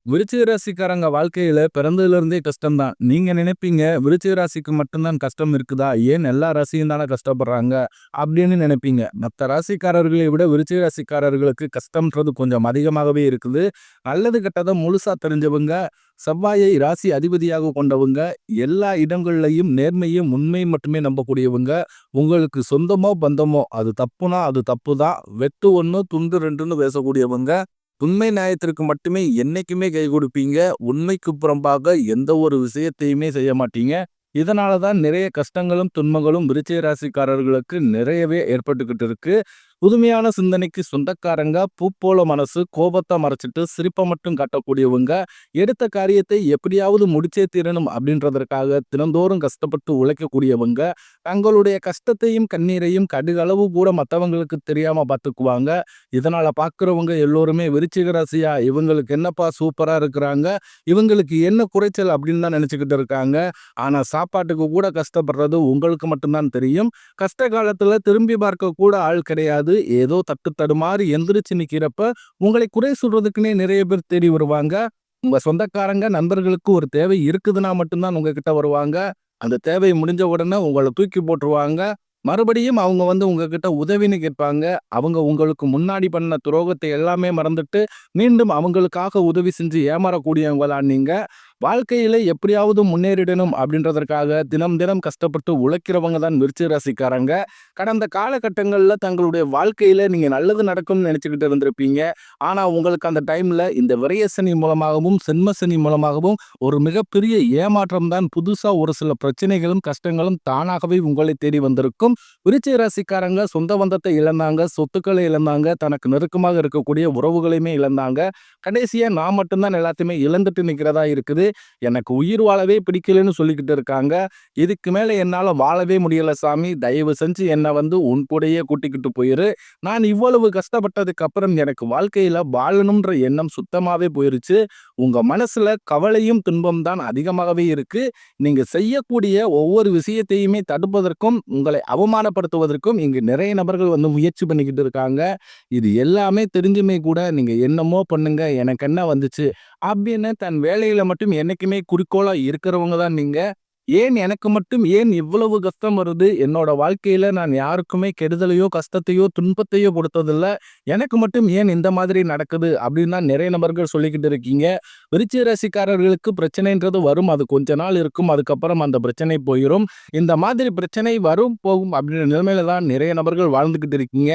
விருச்சிக ராசிக்காரங்க வாழ்க்கையில பிறந்ததிலிருந்தே கஷ்டம்தான். நீங்க நினைப்பீங்க, விருச்சிக ராசிக்கு மட்டும் தான் கஷ்டம் இருக்குதா? ஏன் எல்லா ராசியும் தானே கஷ்டப்படுறாங்க? அப்படின்னு நினைப்பீங்க. மத்த ராசிக்காரர்களை விட விருச்சிக ராசிக்காரர்களுக்கு கஷ்டம்ன்றது கொஞ்சம் அதிகமாகவே இருக்குது. நல்லது கெட்டத முழுசா தெரிஞ்சவங்க, செவ்வாயை ராசி அதிபதியாக கொண்டவங்க, எல்லா இடங்கள்லயும் நேர்மையும், உண்மையும் மட்டுமே நம்பக்கூடியவங்க. உங்களுக்கு சொந்தமோ, பந்தமோ அது தப்புனா அது தப்புதான். வெட்டு 1 துண்டு 2ன்னு பேசக்கூடியவங்க. உண்மை நியாயத்திற்கு மட்டுமே என்னைக்குமே கை கொடுப்பீங்க. உண்மைக்கு புறம்பாக எந்த ஒரு விஷயத்தையுமே செய்ய மாட்டீங்க. இதனால தான் நிறைய கஷ்டங்களும், துன்பங்களும் விருச்சிக ராசிக்காரர்களுக்கு நிறையவே ஏற்பட்டுக்கிட்டு இருக்கு. புதுமையான சிந்தனைக்கு சொந்தக்காரங்க, பூ போல மனசு, கோபத்தை மறைச்சிட்டு சிரிப்பை மட்டும் காட்டக்கூடியவங்க, எடுத்த காரியத்தை எப்படியாவது முடிச்சே தீரணும் அப்படின்றதற்காக தினந்தோறும் கஷ்டப்பட்டு உழைக்கக்கூடியவங்க, தங்களுடைய கஷ்டத்தையும் கண்ணீரையும் கடுகளவு கூட மற்றவங்களுக்கு தெரியாம பார்த்துக்குவாங்க. இதனால பார்க்குறவங்க எல்லோருமே விருச்சிக ராசியா, இவங்களுக்கு என்னப்பா சூப்பரா இருக்கிறாங்க, இவங்களுக்கு என்ன குறைச்சல் அப்படின்னு தான் நினைச்சுக்கிட்டு இருக்காங்க. ஆனா சாப்பாட்டுக்கு கூட கஷ்டப்படுறது உங்களுக்கு மட்டும்தான் தெரியும். கஷ்ட காலத்துல திரும்பி பார்க்க கூட ஆள் கிடையாது. ஏதோ தட்டு தடுமாறி எந்திரிச்சு நிக்கிறப்ப உங்களை குறை சொல்றதுக்குன்னே நிறைய பேர் தேடி வருவாங்க. உங்க சொந்தக்காரங்க நண்பர்களுக்கு ஒரு தேவை இருக்குதுன்னா மட்டும்தான் உங்ககிட்ட வருவாங்க. அந்த தேவை முடிஞ்ச உடனே உங்களை தூக்கி போட்டுருவாங்க. மறுபடியும் அவங்க உங்ககிட்ட உதவின்னு கேட்பாங்க. அவங்க உங்களுக்கு முன்னாடி பண்ண துரோகத்தை எல்லாமே மறந்துட்டு மீண்டும் அவங்களுக்காக உதவி செஞ்சு ஏமாறக்கூடியவங்க தான் நீங்க. வாழ்க்கையில எப்படியாவது முன்னேறிடணும் அப்படின்றதற்காக தினம் தினம் கஷ்டப்பட்டு உழைக்கிறவங்க தான் விருச்சிக ராசிக்காரங்க. கடந்த காலகட்டங்கள்ல தங்களுடைய வாழ்க்கையில நீங்க நல்லது நடக்கும்னு நினைச்சுக்கிட்டு இருந்திருப்பீங்க. ஆனா உங்களுக்கு அந்த டைம்ல இந்த விரயசனி மூலமாகவும் சென்மசனி மூலமாகவும் ஒரு மிகப்பெரிய ஏமாற்றம் தான். புதுசா ஒரு சில பிரச்சனைகளும் கஷ்டங்களும் தானாகவே உங்களை தேடி வந்திருக்கும். விருச்சிக ராசிக்காரங்க சொந்த பந்தத்தை இழந்தாங்க, சொத்துக்களை இழந்தாங்க, தனக்கு நெருக்கமாக இருக்கக்கூடிய உறவுகளையுமே இழந்தாங்க. கடைசியா நான் மட்டும்தான் எல்லாத்தையுமே இழந்துட்டு நிக்கிறதா இருக்குது. எனக்கு உயிர் வாழவே பிடிக்கலன்னு சொல்லிக்கிட்டு இருக்காங்க. இதுக்கு மேல என்னால வாழவே முடியல சாமி, தயவு செஞ்சு என்ன உன் கூடயே கூட்டிக்கிட்டு போயிரு. நான் இவ்வளவு கஷ்டப்பட்டதுக்கு அப்புறம் எனக்கு வாழ்க்கையில வாழணும்ன்ற எண்ணம் சுத்தமாவே போயிருச்சு. உங்க மனசுல கவலையும் துன்பம் தான் அதிகமாகவே இருக்கு. நீங்க செய்யக்கூடிய ஒவ்வொரு விஷயத்தையுமே தடுப்பதற்கும், உங்களை அவமானப்படுத்துவதற்கும் இங்கு நிறைய நபர்கள் முயற்சி பண்ணிக்கிட்டு இருக்காங்க. இது எல்லாமே தெரிஞ்சுமே கூட நீங்க என்னமோ பண்ணுங்க, எனக்கு என்ன வந்துச்சு அப்படின்னு தன் வேலையில மட்டும் என்னைக்குமே குறிக்கோளா இருக்கிறவங்க தான் நீங்க. ஏன் எனக்கு மட்டும் ஏன் இவ்வளவு கஷ்டம் வருது? என்னோட வாழ்க்கையில நான் யாருக்குமே கெடுதலையோ, கஷ்டத்தையோ, துன்பத்தையோ கொடுத்ததில்ல. எனக்கு மட்டும் ஏன் இந்த மாதிரி நடக்குது? அப்படின்னு தான் நிறைய நபர்கள் சொல்லிக்கிட்டு இருக்கீங்க. விருச்சிக ராசிக்காரர்களுக்கு பிரச்சனைன்றது வரும். அது கொஞ்ச நாள் இருக்கும். அதுக்கப்புறம் அந்த பிரச்சனை போயிரும். இந்த மாதிரி பிரச்சனை வரும், போகும் அப்படின்ற நிலைமையில தான் நிறைய நபர்கள் வாழ்ந்துகிட்டு இருக்கீங்க.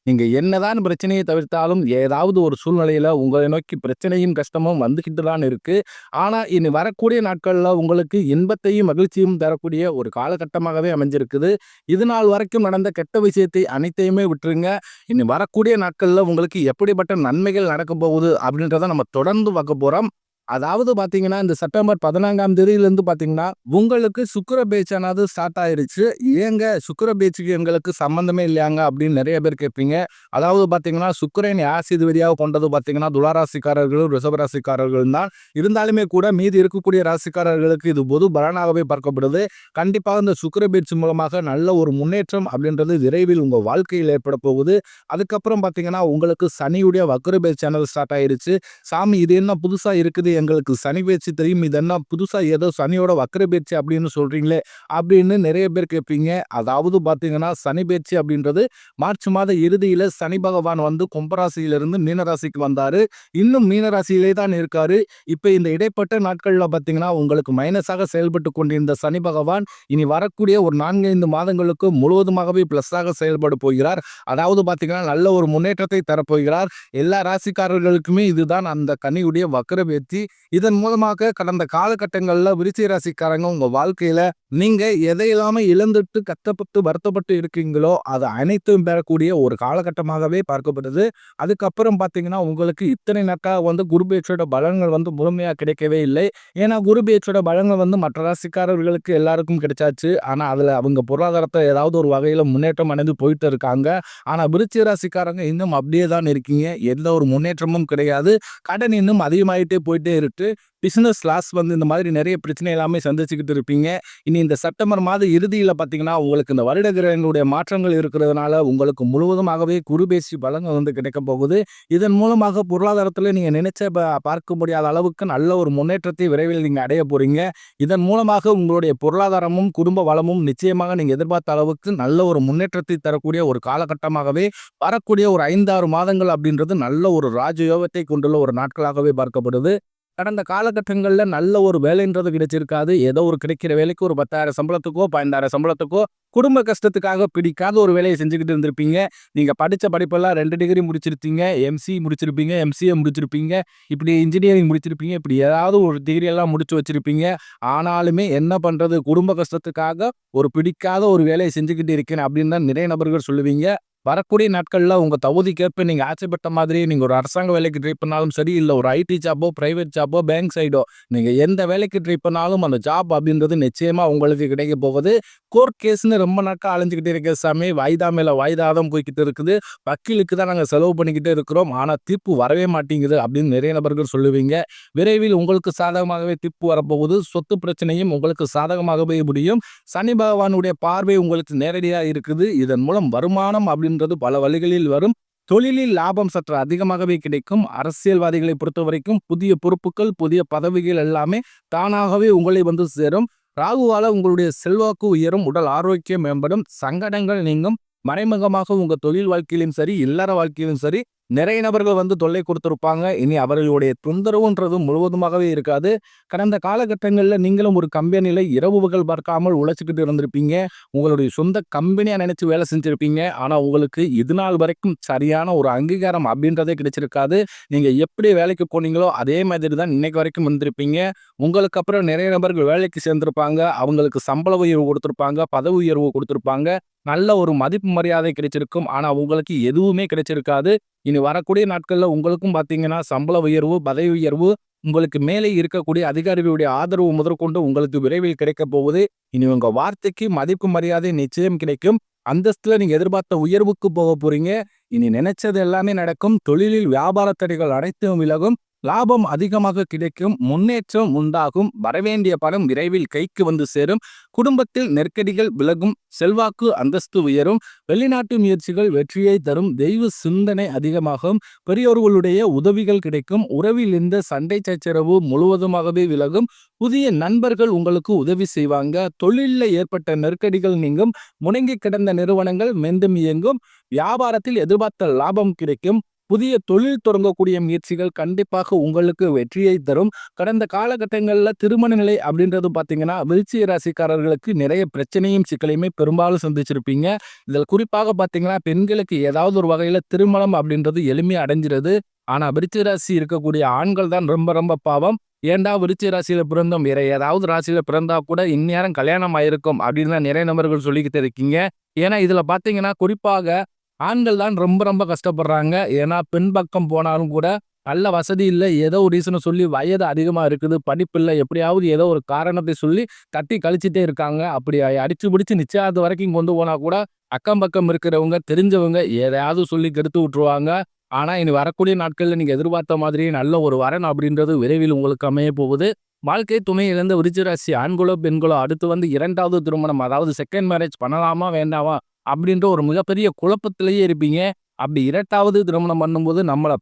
நீங்க என்னதான் பிரச்சனையை தவிர்த்தாலும் ஏதாவது ஒரு சூழ்நிலையில உங்களை நோக்கி பிரச்சனையும், கஷ்டமும் வந்துகிட்டு தான் இருக்கு. ஆனா இனி வரக்கூடிய நாட்கள்ல உங்களுக்கு இன்பத்தையும் மகிழ்ச்சியும் தரக்கூடிய ஒரு காலகட்டமாகவே அமைஞ்சிருக்குது. இது நாள் வரைக்கும் நடந்த கெட்ட விஷயத்தை அனைத்தையுமே விட்டுருங்க. இனி வரக்கூடிய நாட்கள்ல உங்களுக்கு எப்படிப்பட்ட நன்மைகள் நடக்க போகுது அப்படின்றத நம்ம தொடர்ந்து பார்க்க போறோம். அதாவது பாத்தீங்கன்னா, இந்த செப்டம்பர் 14ஆம் தேதியிலிருந்து பாத்தீங்கன்னா, உங்களுக்கு சுக்கிர பேச்சானது ஸ்டார்ட் ஆயிருச்சு. ஏங்க சுக்கிர பேச்சுக்கு எங்களுக்கு சம்பந்தமே இல்லையாங்க அப்படின்னு நிறைய பேர் கேட்பீங்க. அதாவது பாத்தீங்கன்னா, சுக்கிரன் யாசிதிபதியாக கொண்டது பாத்தீங்கன்னா துளாராசிக்காரர்களும், ரிஷபராசிக்காரர்களும் தான். இருந்தாலுமே கூட மீதி இருக்கக்கூடிய ராசிக்காரர்களுக்கு இது பொது பலனாகவே பார்க்கப்படுது. கண்டிப்பாக இந்த சுக்கிர பேச்சு மூலமாக நல்ல ஒரு முன்னேற்றம் அப்படின்றது விரைவில் உங்க வாழ்க்கையில் ஏற்பட போகுது. அதுக்கப்புறம் பாத்தீங்கன்னா, உங்களுக்கு சனியுடைய வக்ர பேச்சானது ஸ்டார்ட் ஆயிருச்சு. சாமி இது என்ன புதுசா இருக்குது, எங்களுக்கு சனி பேச்சு தெரியும், இது என்ன புதுசா ஏதோ சனியோட வக்ர பேச்சு அப்படின்னு சொல்றீங்களே அப்படின்னு நிறைய பேர் கேட்பீங்க. அதாவது பாத்தீங்கன்னா சனி பேச்சு அப்படின்றது மார்ச் மாத இறுதியில சனி பகவான் கும்பராசியிலிருந்து மீனராசிக்கு வந்தாரு. இன்னும் மீனராசியிலே தான் இருக்காரு. இப்ப இந்த இடைப்பட்ட நாட்கள்ல பாத்தீங்கன்னா உங்களுக்கு மைனஸாக செயல்பட்டு கொண்டிருந்த சனி பகவான் இனி வரக்கூடிய ஒரு 4-5 மாதங்களுக்கு முழுவதுமாகவே பிளஸ்ஸாக செயல்பட போகிறார். அதாவது பாத்தீங்கன்னா நல்ல ஒரு முன்னேற்றத்தை தரப்போகிறார். எல்லா ராசிக்காரர்களுக்குமே இதுதான் அந்த கனியுடைய வக்ர பேச்சு. இதன் மூலமாக கடந்த காலகட்டங்கள்ல விருச்சிக ராசிக்காரங்க உங்க வாழ்க்கையில நீங்க எதையெல்லாம இழந்துட்டு கஷ்டப்பட்டு வருத்தப்பட்டு இருக்கீங்களோ அது அனைத்தும் பெறக்கூடிய ஒரு காலகட்டமாகவே பார்க்கப்படுது. அதுக்கப்புறம் பாத்தீங்கன்னா உங்களுக்கு இத்தனை நாட்கள் குரு பேச்சோட பலன்கள் முழுமையா கிடைக்கவே இல்லை. ஏன்னா குரு பேச்சோட பலன்கள் மற்ற ராசிக்காரர்களுக்கு எல்லாருக்கும் கிடைச்சாச்சு. ஆனா அதுல அவங்க பொருளாதாரத்தை ஏதாவது ஒரு வகையில முன்னேற்றம் அடைந்து போயிட்டு இருக்காங்க. ஆனா விருச்சிக ராசிக்காரங்க இன்னும் அப்படியே தான் இருக்கீங்க. எந்த ஒரு முன்னேற்றமும் கிடையாது. கடன் இன்னும் அதிகமாயிட்டே போயிட்டே வந்துகிட்டே இருக்கு. பிசினஸ் லாஸ் வந்து இந்த மாதிரி நிறைய பிரச்சனை எல்லாமே சந்திச்சுக்கிட்டு இருப்பீங்க. இனி இந்த செப்டம்பர் மாத இறுதியில பார்த்தீங்கன்னா, உங்களுக்கு இந்த வருட கிரகங்களுடைய மாற்றங்கள் இருக்கிறதுனால உங்களுக்கு முழுவதுமாகவே குருபேசி பலன்கள் வந்து கிடைக்கப் போகுது. இதன் மூலமாக பொருளாதாரத்தில நீங்க நினைச்ச பார்க்க முடியாத அளவுக்கு நல்ல ஒரு முன்னேற்றத்தை விரைவில் நீங்க அடைய போறீங்க. இதன் மூலமாக உங்களுடைய பொருளாதாரமும், குடும்ப வளமும் நிச்சயமாக நீங்க எதிர்பார்த்த அளவுக்கு நல்ல ஒரு முன்னேற்றத்தை தரக்கூடிய ஒரு காலகட்டமாகவே வரக்கூடிய ஒரு 5, 6 மாதங்கள் அப்படின்றது நல்ல ஒரு ராஜயோகத்தை கொண்டுள்ள ஒரு நாட்களாகவே பார்க்கப்படுது. கடந்த காலகட்டங்கள்ல நல்ல ஒரு வேலைன்றது கிடைச்சிருக்காது. ஏதோ ஒரு கிடைக்கிற வேலைக்கு ஒரு 10,000 சம்பளத்துக்கோ, 12,000 சம்பளத்துக்கோ குடும்ப கஷ்டத்துக்காக பிடிக்காத ஒரு வேலையை செஞ்சுக்கிட்டு இருந்திருப்பீங்க. நீங்க படிச்ச படிப்பெல்லாம் 2 டிகிரி முடிச்சிருப்பீங்க. எம்சி முடிச்சிருப்பீங்க, எம்சிஏ முடிச்சிருப்பீங்க, இப்படி இன்ஜினியரிங் முடிச்சிருப்பீங்க. இப்படி ஏதாவது ஒரு டிகிரி எல்லாம் முடிச்சு வச்சிருப்பீங்க. ஆனாலுமே என்ன பண்றது? குடும்ப கஷ்டத்துக்காக ஒரு பிடிக்காத ஒரு வேலையை செஞ்சுக்கிட்டு இருக்கேன் அப்படின்னு தான் நிறைய நபர்கள் சொல்லுவீங்க. வரக்கூடிய நாட்கள்ல உங்க தகுதிக்கேற்ப நீங்க ஆசைப்பட்ட மாதிரி நீங்க ஒரு அரசாங்க வேலைக்கு ட்ரை பண்ணாலும் சரி, இல்ல ஒரு ஐடி ஜாப்போ, பிரைவேட் ஜாப்போ, பேங்க் சைடோ நீங்க எந்த வேலைக்கு ட்ரை பண்ணாலும் அந்த ஜாப் அப்படின்றது நிச்சயமா உங்களுக்கு கிடைக்க போகுது. கோர்ட் கேஸ்ன்னு ரொம்ப நாட்கள் அலைஞ்சுக்கிட்டே இருக்க சாமி, வாய்தா மேல வாய்தா தான் போய்க்கிட்டு இருக்குது. வக்கீலுக்கு தான் நாங்க செலவு பண்ணிக்கிட்டே இருக்கிறோம். ஆனா தீர்ப்பு வரவே மாட்டேங்குது அப்படின்னு நிறைய நபர்கள் சொல்லுவீங்க. விரைவில் உங்களுக்கு சாதகமாகவே தீர்ப்பு வரப்போகுது. சொத்து பிரச்சனையும் உங்களுக்கு சாதகமாகவே முடியும். சனி பகவானுடைய பார்வை உங்களுக்கு நேரடியா இருக்குது. இதன் மூலம் வருமானம் அப்படின்றது பல வழிகளில் வரும். தொழிலில் லாபம் சற்று அதிகமாகவே கிடைக்கும். அரசியல்வாதிகளை பொறுத்தவரைக்கும் புதிய பொறுப்புகள், புதிய பதவிகள் எல்லாமே தானாகவே உங்களை வந்து சேரும். ராகுவால உங்களுடைய செல்வாக்கு உயரும், உடல் ஆரோக்கியம் மேம்படும், சங்கடங்கள் நீங்கும். மறைமுகமாக உங்க தொழில் வாழ்க்கையிலும் சரி, இல்லற வாழ்க்கையிலும் சரி நிறைய நபர்கள் வந்து தொல்லை கொடுத்திருப்பாங்க. இனி அவர்களுடைய தொந்தரவுன்றது முழுவதுமாகவே இருக்காது. கடந்த காலகட்டங்கள்ல நீங்களும் ஒரு கம்பெனியில இரவு பகல் பார்க்காமல் உழைச்சிக்கிட்டு இருந்திருப்பீங்க. உங்களுடைய சொந்த கம்பெனியா நினைச்சு வேலை செஞ்சிருப்பீங்க. ஆனா உங்களுக்கு இது நாள் வரைக்கும் சரியான ஒரு அங்கீகாரம் அப்படின்றதே கிடைச்சிருக்காது. நீங்க எப்படி வேலைக்கு போனீங்களோ அதே மாதிரி தான் இன்னைக்கு வரைக்கும் வந்திருப்பீங்க. உங்களுக்கு அப்புறம் நிறைய நபர்கள் வேலைக்கு சேர்ந்திருப்பாங்க. அவங்களுக்கு சம்பள உயர்வு கொடுத்திருப்பாங்க, பதவி உயர்வு கொடுத்திருப்பாங்க, நல்ல ஒரு மதிப்பு மரியாதை கிடைச்சிருக்கும். ஆனா உங்களுக்கு எதுவுமே கிடைச்சிருக்காது. இனி வரக்கூடிய நாட்கள்ல உங்களுக்கும் பார்த்தீங்கன்னா சம்பள உயர்வு, பதவி உயர்வு, உங்களுக்கு மேலே இருக்கக்கூடிய அதிகாரிகளுடைய ஆதரவு முதற்கொண்டு உங்களுக்கு விரைவில் கிடைக்க போகுது. இனி உங்க வார்த்தைக்கு மதிப்பு மரியாதை நிச்சயம் கிடைக்கும். அந்தஸ்துல நீங்க எதிர்பார்த்த உயர்வுக்கு போக போறீங்க. இனி நினைச்சது எல்லாமே நடக்கும். தொழிலில் வியாபார தடைகள் அனைத்தும் விலகும். லாபம் அதிகமாக கிடைக்கும். முன்னேற்றம் உண்டாகும். வரவேண்டிய பணம் விரைவில் கைக்கு வந்து சேரும். குடும்பத்தில் நெருக்கடிகள் விலகும். செல்வாக்கு அந்தஸ்து உயரும். வெளிநாட்டு முயற்சிகள் வெற்றியை தரும். தெய்வ சிந்தனை அதிகமாகும். பெரியோர்களுடைய உதவிகள் கிடைக்கும். உறவில் இந்த சண்டை சச்சரவு முழுவதுமாகவே விலகும். புதிய நண்பர்கள் உங்களுக்கு உதவி செய்வாங்க. தொழிலில் ஏற்பட்ட நெருக்கடிகள் நீங்கும். முடங்கி கிடந்த நிறுவனங்கள் மீண்டும் இயங்கும். வியாபாரத்தில் எதிர்பார்த்த லாபம் கிடைக்கும். புதிய தொழில் தொடங்கக்கூடிய முயற்சிகள் கண்டிப்பாக உங்களுக்கு வெற்றியை தரும். கடந்த காலகட்டங்களில் திருமண நிலை அப்படின்றது பார்த்தீங்கன்னா விருச்சிக ராசிக்காரர்களுக்கு நிறைய பிரச்சனையும் சிக்கலையுமே பெரும்பாலும் சந்திச்சிருப்பீங்க. இதில் குறிப்பாக பார்த்தீங்கன்னா பெண்களுக்கு ஏதாவது ஒரு வகையில் திருமணம் அப்படின்றது எளிமையாக அடைஞ்சிருது. ஆனால் விருச்சிக ராசி இருக்கக்கூடிய ஆண்கள் தான் ரொம்ப ரொம்ப பாவம். ஏண்டா விருச்சிக ராசியில பிறந்தோம், வேற ஏதாவது ராசியில பிறந்தா கூட இந்நேரம் கல்யாணம் ஆயிருக்கும் அப்படின்னு தான் நிறைய நபர்கள் சொல்லிக்கிட்டு இருக்கீங்க. ஏன்னா இதுல பாத்தீங்கன்னா குறிப்பாக ஆண்கள் தான் ரொம்ப ரொம்ப கஷ்டப்படுறாங்க. ஏன்னா பெண் பக்கம் போனாலும் கூட நல்ல வசதி இல்லை, ஏதோ ஒரு ரீசனை சொல்லி வயது அதிகமா இருக்குது, படிப்பு இல்லை, எப்படியாவது ஏதோ ஒரு காரணத்தை சொல்லி தட்டி கழிச்சிட்டே இருக்காங்க. அப்படி அடிச்சு பிடிச்சு நிச்சயார்த்தம் வரைக்கும் கொண்டு போனா கூட அக்கம் பக்கம் இருக்கிறவங்க தெரிஞ்சவங்க எதையாவது சொல்லி கெடுத்து விட்டுருவாங்க. ஆனா இனி வரக்கூடிய நாட்கள்ல நீங்க எதிர்பார்த்த மாதிரி நல்ல ஒரு வரன் அப்படின்றது விரைவில் உங்களுக்கு அமைய போகுது. வாழ்க்கை துணை இழந்த விருச்சிக ராசி ஆண்களோ பெண்களோ அடுத்து வந்து 2வது திருமணம், அதாவது செகண்ட் மேரேஜ் பண்ணலாமா வேண்டாமா அப்படின்ற ஒரு மிகப்பெரிய குழப்பத்திலேயே இருப்பீங்க. அப்படி 2வது திருமணம் பண்ணும்போது நம்மளை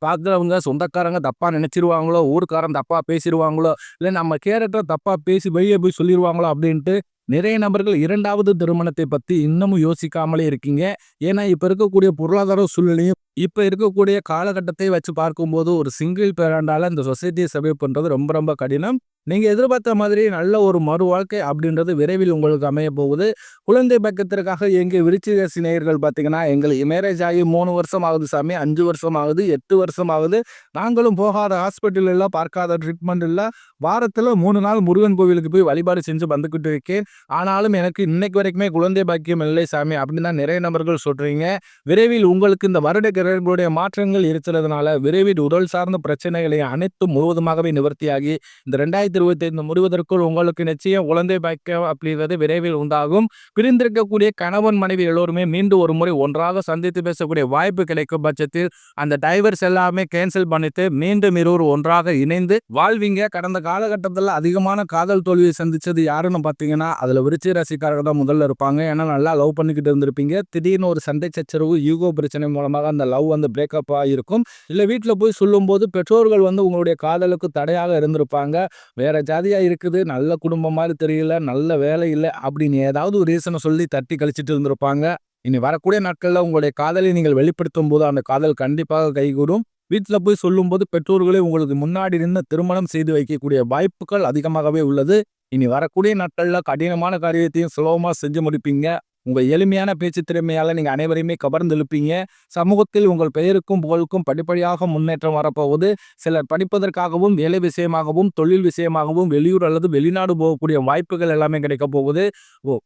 பார்க்குறவங்க சொந்தக்காரங்க தப்பா நினைச்சிருவாங்களோ, ஊர்க்காரன் தப்பா பேசிடுவாங்களோ, இல்லை நம்ம கேரக்டர் தப்பா பேசி வெளியே போய் சொல்லிடுவாங்களோ அப்படின்ட்டு நிறைய நபர்கள் 2வது திருமணத்தை பத்தி இன்னமும் யோசிக்காமலே இருக்கீங்க. ஏன்னா இப்ப இருக்கக்கூடிய பொருளாதார சூழ்நிலையும் இப்ப இருக்கக்கூடிய காலகட்டத்தை வச்சு பார்க்கும்போது ஒரு சிங்கிள் பேரண்டால இந்த சொசைட்டியை சர்வே பண்றது ரொம்ப ரொம்ப கடினம். நீங்க எதிர்பார்த்த மாதிரி நல்ல ஒரு மறு வாழ்க்கை அப்படின்றது விரைவில் உங்களுக்கு அமைய போகுது. குழந்தை பக்கத்திற்காக எங்க விருச்சிக ராசி நேயர்கள் பார்த்தீங்கன்னா, எங்களுக்கு மேரேஜ் ஆகி 3 வருஷம் ஆகுது சாமி, 5 வருஷம் ஆகுது, 8 வருஷம் ஆகுது, நாங்களும் போகாத ஹாஸ்பிட்டல் இல்லை, பார்க்காத ட்ரீட்மெண்ட் இல்லை, வாரத்தில் 3 நாள் முருகன் கோவிலுக்கு போய் வழிபாடு செஞ்சு வந்துக்கிட்டு இருக்கேன், ஆனாலும் எனக்கு இன்னைக்கு வரைக்குமே குழந்தை பாக்கியம் இல்லை சாமி அப்படின்னு தான் நிறைய நபர்கள் சொல்றீங்க. விரைவில் உங்களுக்கு இந்த வருட கிரகங்களுடைய மாற்றங்கள் இருக்கிறதுனால விரைவில் உடல் சார்ந்த பிரச்சனைகளை அனைத்தும் முழுவதுமாகவே நிவர்த்தியாகி இந்த 2025 முடிவதற்குள் உங்களுக்கு நிச்சயம் குழந்தை பாக்கியம் அப்படிங்கிறது விரைவில் உண்டாகும். பிரிந்திருக்கக்கூடிய கணவன் மனைவி எல்லோருமே மீண்டும் ஒரு முறை ஒன்றாக சந்தித்து பேசக்கூடிய வாய்ப்பு கிடைக்கும் பட்சத்தில் அந்த டைவர்ஸ் எல்லாமே கேன்சல் பண்ணிட்டு மீண்டும் இருவர் ஒன்றாக இணைந்து வாழ்வீங்க. கடந்த காலகட்டத்தில் அதிகமான காதல் தோல்வியை சந்திச்சது யாருன்னு பார்த்தீங்கன்னா அதுல விருச்சிக ராசிக்காரர்கள் தான் முதல்ல இருப்பாங்க. ஏன்னா நல்லா லவ் பண்ணிக்கிட்டு இருந்திருப்பீங்க. திடீர்னு ஒரு சண்டை சச்சரவு ஈகோ பிரச்சனை மூலமாக அந்த லவ் பிரேக்கப் ஆகிருக்கும். இல்லை வீட்டில் போய் சொல்லும்போது பெற்றோர்கள் உங்களுடைய காதலுக்கு தடையாக இருந்திருப்பாங்க. வேற ஜாதியா இருக்குது, நல்ல குடும்பம் மாதிரி தெரியல, நல்ல வேலை இல்லை அப்படின்னு ஏதாவது ஒரு ரீசனை சொல்லி தட்டி கழிச்சிட்டு இருந்திருப்பாங்க. இனி வரக்கூடிய நாட்களில் உங்களுடைய காதலை நீங்கள் வெளிப்படுத்தும் போது அந்த காதல் கண்டிப்பாக கைகூடும். வீட்டில் போய் சொல்லும்போது பெற்றோர்களே உங்களுக்கு முன்னாடி நின்று திருமணம் செய்து வைக்கக்கூடிய வாய்ப்புகள் அதிகமாகவே உள்ளது. இனி வரக்கூடிய நாட்கள்ல கடினமான காரியத்தையும் சுலபமா செஞ்சு முடிப்பீங்க. உங்க எளிமையான பேச்சு திறமையால நீங்க அனைவரையுமே கவர்ந்து இழுப்பீங்க. சமூகத்தில் உங்கள் பெயருக்கும் புகழுக்கும் படிப்படியாக முன்னேற்றம் வரப்போகுது. சிலர் படிப்பதற்காகவும் வேலை விஷயமாகவும் தொழில் விஷயமாகவும் வெளியூர் அல்லது வெளிநாடு போகக்கூடிய வாய்ப்புகள் எல்லாமே கிடைக்க போகுது.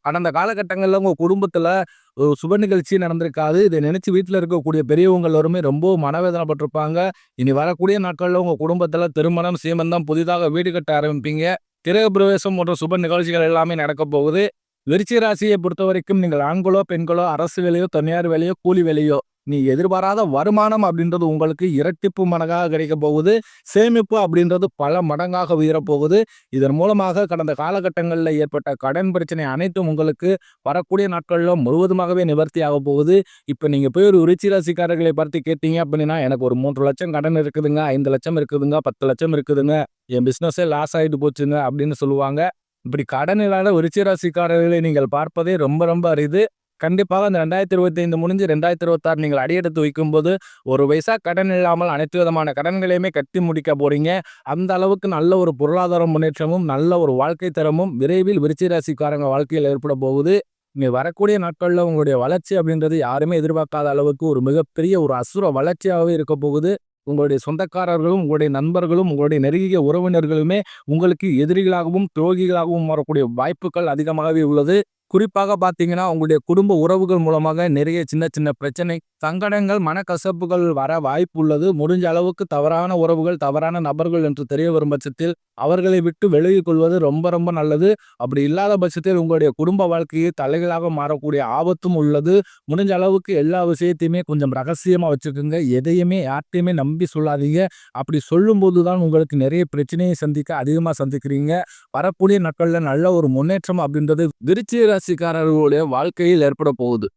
கடந்த காலகட்டங்களில் உங்க குடும்பத்துல ஒரு சுப நிகழ்ச்சி நடந்திருக்காது. இதை நினைச்சு வீட்டில் இருக்கக்கூடிய பெரியவங்க எல்லாருமே ரொம்ப மனவேதனைப்பட்டிருப்பாங்க. இனி வரக்கூடிய நாட்கள்ல உங்க குடும்பத்துல திருமணம் சீமந்தம் புதிதாக வீடு கட்ட ஆரம்பிப்பீங்க. கிரக பிரவேசம் போன்ற சுப நிகழ்ச்சிகள் எல்லாமே நடக்க போகுது. விருச்சிக ராசியை பொறுத்த வரைக்கும் நீங்கள் ஆண்களோ பெண்களோ அரசு வேலையோ தனியார் வேலையோ கூலி வேலையோ நீ எதிர்பாராத வருமானம் அப்படின்றது உங்களுக்கு இரட்டிப்பு மடங்காக கிடைக்க போகுது. சேமிப்பு அப்படின்றது பல மடங்காக உயரப்போகுது. இதன் மூலமாக கடந்த காலகட்டங்களில் ஏற்பட்ட கடன் பிரச்சனை அனைத்தும் உங்களுக்கு வரக்கூடிய நாட்களில் முழுவதுமாகவே நிவர்த்தி ஆக போகுது. இப்போ நீங்கள் போய் ஒரு விருச்சிக ராசிக்காரர்களை பார்த்து கேட்டீங்க அப்படின்னா எனக்கு ஒரு 3 லட்சம் கடன் இருக்குதுங்க, 5 லட்சம் இருக்குதுங்க, 10 லட்சம் இருக்குதுங்க, என் பிஸ்னஸே லாஸ் ஆகிட்டு போச்சுங்க அப்படின்னு சொல்லுவாங்க. இப்படி கடன் இல்லாத விருச்சிக ராசிக்காரர்களை நீங்கள் பார்ப்பதே ரொம்ப ரொம்ப அரிது. கண்டிப்பாக இந்த 2025 முடிஞ்சு 2026 நீங்கள் அடியெடுத்து வைக்கும்போது ஒரு பைசா கடன் இல்லாமல் அனைத்து விதமான கடன்களையுமே கட்டி முடிக்க போறீங்க. அந்த அளவுக்கு நல்ல ஒரு பொருளாதார முன்னேற்றமும் நல்ல ஒரு வாழ்க்கை தரமும் விரைவில் விருச்சிக ராசிக்காரங்க வாழ்க்கையில் ஏற்பட போகுது. இங்கே வரக்கூடிய நாட்களில் உங்களுடைய வளர்ச்சி அப்படின்றது யாருமே எதிர்பார்க்காத அளவுக்கு ஒரு மிகப்பெரிய ஒரு அசுர வளர்ச்சியாகவே இருக்க போகுது. உங்களுடைய சொந்தக்காரர்களும் உங்களுடைய நண்பர்களும் உங்களுடைய நெருங்கிய உறவினர்களுமே உங்களுக்கு எதிரிகளாகவும் துரோகிகளாகவும் வரக்கூடிய வாய்ப்புகள் அதிகமாகவே உள்ளது. குறிப்பாக பார்த்தீங்கன்னா உங்களுடைய குடும்ப உறவுகள் மூலமாக நிறைய சின்ன சின்ன பிரச்சனை சங்கடங்கள் மனக்கசப்புகள் வர வாய்ப்பு உள்ளது. முடிஞ்ச அளவுக்கு தவறான உறவுகள் தவறான நபர்கள் என்று தெரிய வரும் பட்சத்தில் அவர்களை விட்டு விலகிக் கொள்வது ரொம்ப ரொம்ப நல்லது. அப்படி இல்லாத பட்சத்தில் உங்களுடைய குடும்ப வாழ்க்கையை தலைகளாக மாறக்கூடிய ஆபத்தும் உள்ளது. முடிஞ்ச அளவுக்கு எல்லா விஷயத்தையுமே கொஞ்சம் ரகசியமா வச்சுக்கோங்க. எதையுமே யார்ட்டையுமே நம்பி சொல்லாதீங்க. அப்படி சொல்லும்போது தான் உங்களுக்கு நிறைய பிரச்சனையை அதிகமாக சந்திக்கிறீங்க. வரக்கூடிய நாட்களில் நல்ல ஒரு முன்னேற்றம் அப்படின்றது விருச்சிக ராசிக்காரர்களுடைய வாழ்க்கையில் ஏற்பட போகுது.